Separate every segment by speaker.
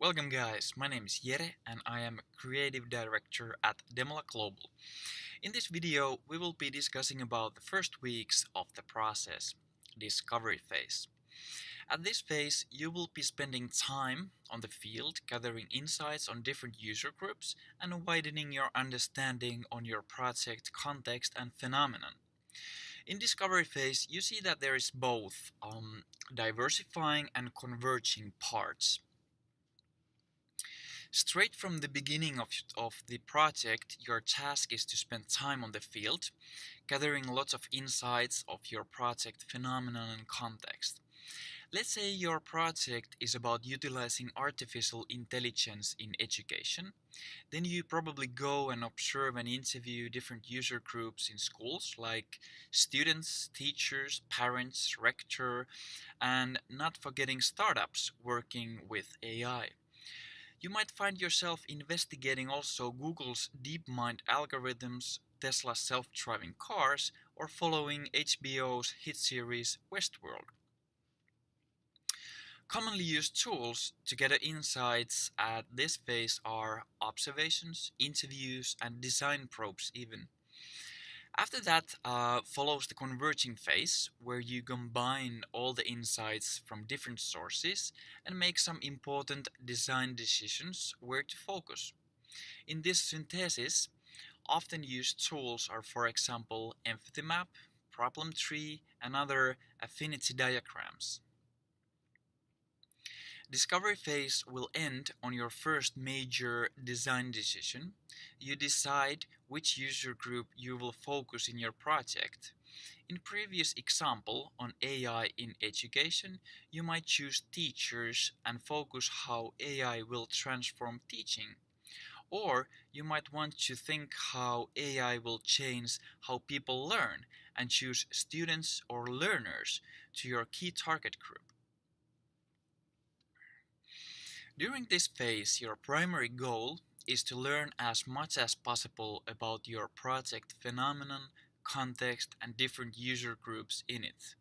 Speaker 1: Welcome guys, my name is Jere and I am Creative Director at Demola Global. In this video we will be discussing about the first weeks of the process, discovery phase. At this phase you will be spending time on the field gathering insights on different user groups and widening your understanding on your project context and phenomenon. In discovery phase you see that there is both diversifying and converging parts. Straight from the beginning of the project, your task is to spend time on the field, gathering lots of insights of your project phenomenon and context. Let's say your project is about utilizing artificial intelligence in education. Then you probably go and observe and interview different user groups in schools like students, teachers, parents, rector, and not forgetting startups working with AI. You might find yourself investigating also Google's DeepMind algorithms, Tesla's self-driving cars, or following HBO's hit series Westworld. Commonly used tools to gather insights at this phase are observations, interviews, and design probes even. After that follows the converging phase, where you combine all the insights from different sources and make some important design decisions where to focus. In this synthesis, often used tools are, for example, empathy map, problem tree, and other affinity diagrams. Discovery phase will end on your first major design decision. You decide which user group you will focus in your project. In previous example on AI in education, you might choose teachers and focus how AI will transform teaching. Or you might want to think how AI will change how people learn and choose students or learners to your key target group. During this phase, your primary goal is to learn as much as possible about your project phenomenon, context, and different user groups in it.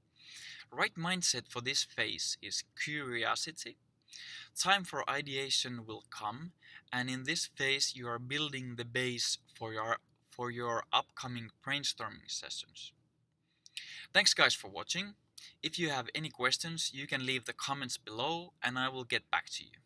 Speaker 1: Right mindset for this phase is curiosity. Time for ideation will come, and in this phase you are building the base for your upcoming brainstorming sessions. Thanks guys for watching. If you have any questions, you can leave the comments below and I will get back to you.